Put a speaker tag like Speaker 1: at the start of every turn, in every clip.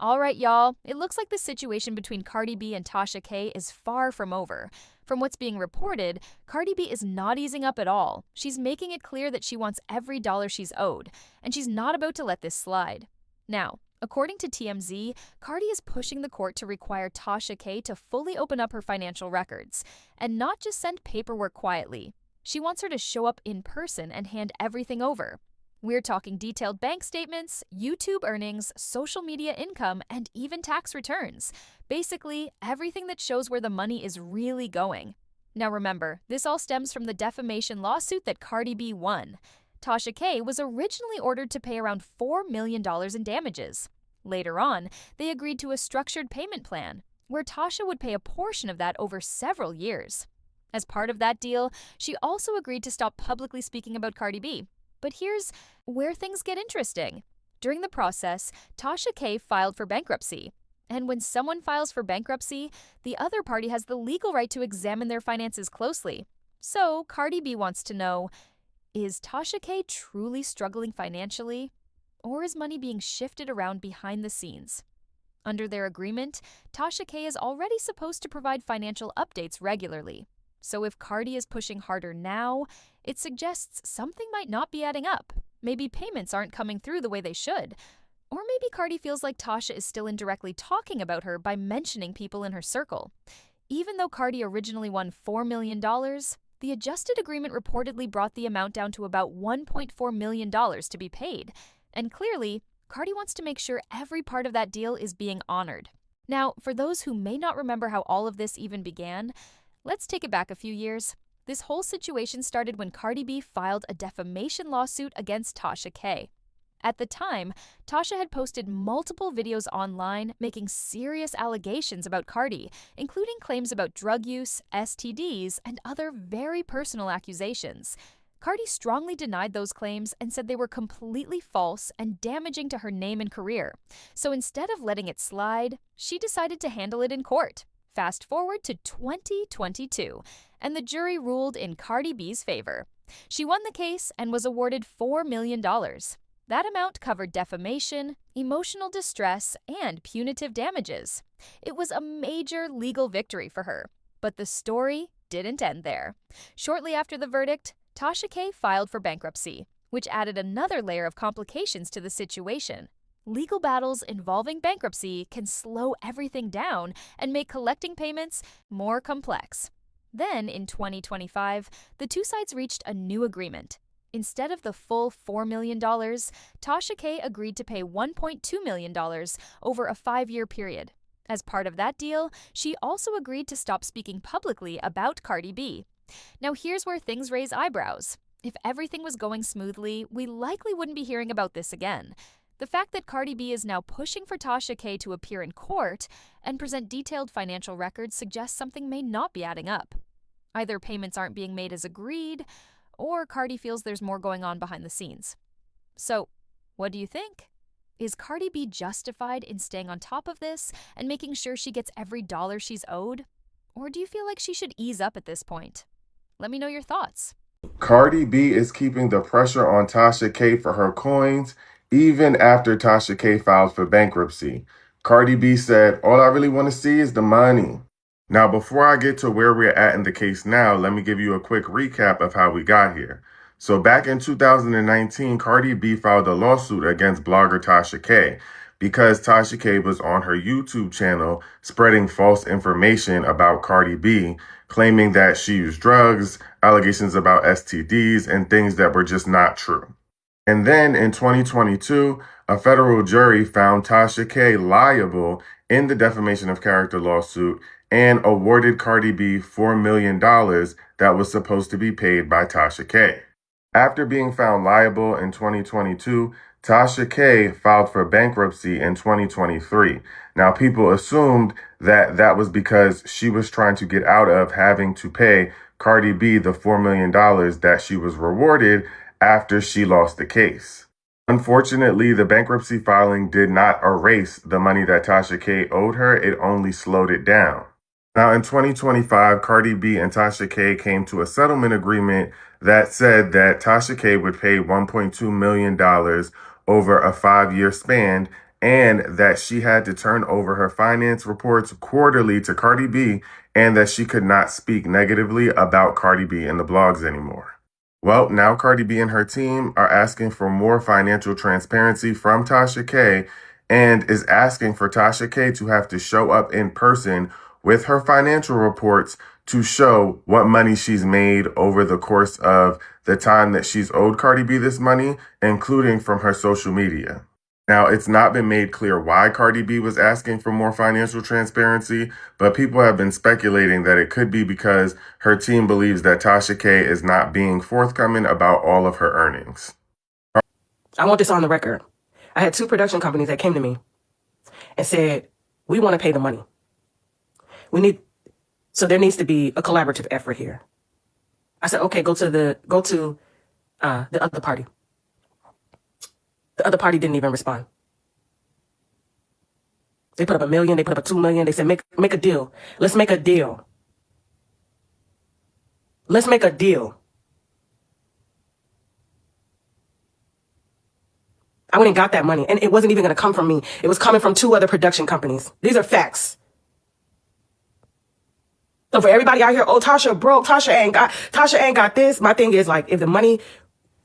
Speaker 1: All right, y'all, it looks like the situation between Cardi B and Tasha K is far from over. From what's being reported, Cardi B is not easing up at all. She's making it clear that she wants every dollar she's owed, and she's not about to let this slide. Now, according to TMZ, Cardi is pushing the court to require Tasha K to fully open up her financial records, and not just send paperwork quietly. She wants her to show up in person and hand everything over. We're talking detailed bank statements, YouTube earnings, social media income, and even tax returns. Basically, everything that shows where the money is really going. Now remember, this all stems from the defamation lawsuit that Cardi B won. Tasha K was originally ordered to pay around $4 million in damages. Later on, they agreed to a structured payment plan, where Tasha would pay a portion of that over several years. As part of that deal, she also agreed to stop publicly speaking about Cardi B. But here's where things get interesting. During the process, Tasha K filed for bankruptcy. And when someone files for bankruptcy, the other party has the legal right to examine their finances closely. So, Cardi B wants to know, is Tasha K truly struggling financially? Or is money being shifted around behind the scenes? Under their agreement, Tasha K is already supposed to provide financial updates regularly. So if Cardi is pushing harder now, it suggests something might not be adding up. Maybe payments aren't coming through the way they should. Or maybe Cardi feels like Tasha is still indirectly talking about her by mentioning people in her circle. Even though Cardi originally won $4 million, the adjusted agreement reportedly brought the amount down to about $1.4 million to be paid. And clearly, Cardi wants to make sure every part of that deal is being honored. Now, for those who may not remember how all of this even began, let's take it back a few years. This whole situation started when Cardi B filed a defamation lawsuit against Tasha K. At the time, Tasha had posted multiple videos online making serious allegations about Cardi, including claims about drug use, STDs, and other very personal accusations. Cardi strongly denied those claims and said they were completely false and damaging to her name and career. So instead of letting it slide, she decided to handle it in court. Fast forward to 2022, and the jury ruled in Cardi B's favor. She won the case and was awarded $4 million. That amount covered defamation, emotional distress, and punitive damages. It was a major legal victory for her. But the story didn't end there. Shortly after the verdict, Tasha K filed for bankruptcy, which added another layer of complications to the situation. Legal battles involving bankruptcy can slow everything down and make collecting payments more complex. Then, in 2025, the two sides reached a new agreement. Instead of the full $4 million, Tasha K agreed to pay $1.2 million over a 5-year period. As part of that deal, she also agreed to stop speaking publicly about Cardi B. Now here's where things raise eyebrows. If everything was going smoothly, we likely wouldn't be hearing about this again. The fact that Cardi B is now pushing for Tasha K to appear in court and present detailed financial records suggests something may not be adding up. Either payments aren't being made as agreed, or Cardi feels there's more going on behind the scenes. So, what do you think? Is Cardi B justified in staying on top of this and making sure she gets every dollar she's owed? Or do you feel like she should ease up at this point? Let me know your thoughts.
Speaker 2: Cardi B is keeping the pressure on Tasha K for her coins, even after Tasha K filed for bankruptcy. Cardi B said, "All I really want to see is the money." Now, before I get to where we're at in the case now, let me give you a quick recap of how we got here. So back in 2019, Cardi B filed a lawsuit against blogger Tasha K because Tasha K was on her YouTube channel spreading false information about Cardi B, claiming that she used drugs, allegations about STDs, and things that were just not true. And then in 2022, a federal jury found Tasha K liable in the defamation of character lawsuit and awarded Cardi B $4 million that was supposed to be paid by Tasha K. After being found liable in 2022, Tasha K filed for bankruptcy in 2023. Now, people assumed that that was because she was trying to get out of having to pay Cardi B the $4 million that she was rewarded after she lost the case. Unfortunately, the bankruptcy filing did not erase the money that Tasha K owed her. It only slowed it down. Now, in 2025, Cardi B and Tasha K came to a settlement agreement that said that Tasha K would pay $1.2 million over a 5-year span, and that she had to turn over her finance reports quarterly to Cardi B, and that she could not speak negatively about Cardi B in the blogs anymore. Well, now Cardi B and her team are asking for more financial transparency from Tasha K, and is asking for Tasha K to have to show up in person with her financial reports to show what money she's made over the course of the time that she's owed Cardi B this money, including from her social media. Now, it's not been made clear why Cardi B was asking for more financial transparency, but people have been speculating that it could be because her team believes that Tasha K is not being forthcoming about all of her earnings.
Speaker 3: I want this on the record. I had 2 production companies that came to me and said, we want to pay the money. So there needs to be a collaborative effort here. I said, okay, go to the other party. The other party didn't even respond. They put up $1 million, they put up $2 million. They said, make a deal. Let's make a deal. Let's make a deal. I went and got that money, and it wasn't even going to come from me. It was coming from 2 other production companies. These are facts. So for everybody out here, oh, Tasha broke, Tasha ain't got this. My thing is, like, if the money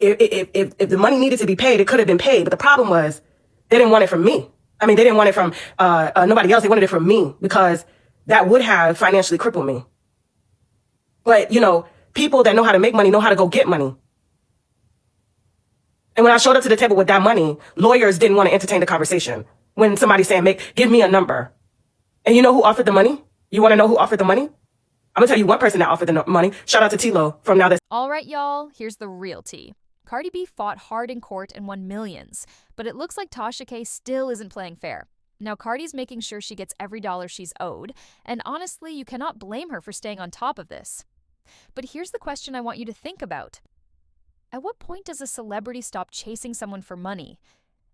Speaker 3: needed to be paid, it could have been paid. But the problem was, they didn't want it from me. I mean, they didn't want it from nobody else. They wanted it from me, because that would have financially crippled me. But, people that know how to make money know how to go get money. And when I showed up to the table with that money, lawyers didn't want to entertain the conversation. When somebody's saying, give me a number. And you know who offered the money? You want to know who offered the money? I'm going to tell you one person that offered the money. Shout out to T-Lo from Now This.
Speaker 1: All right, y'all, here's the real tea. Cardi B fought hard in court and won millions, but it looks like Tasha K still isn't playing fair. Now, Cardi's making sure she gets every dollar she's owed, and honestly, you cannot blame her for staying on top of this. But here's the question I want you to think about. At what point does a celebrity stop chasing someone for money?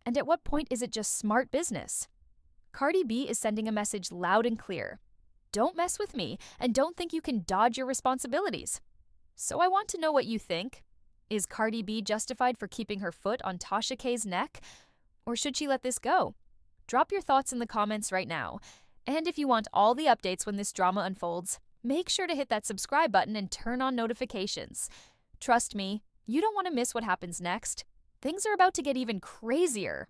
Speaker 1: And at what point is it just smart business? Cardi B is sending a message loud and clear. Don't mess with me, and don't think you can dodge your responsibilities. So I want to know what you think. Is Cardi B justified for keeping her foot on Tasha K's neck? Or should she let this go? Drop your thoughts in the comments right now. And if you want all the updates when this drama unfolds, make sure to hit that subscribe button and turn on notifications. Trust me, you don't want to miss what happens next. Things are about to get even crazier.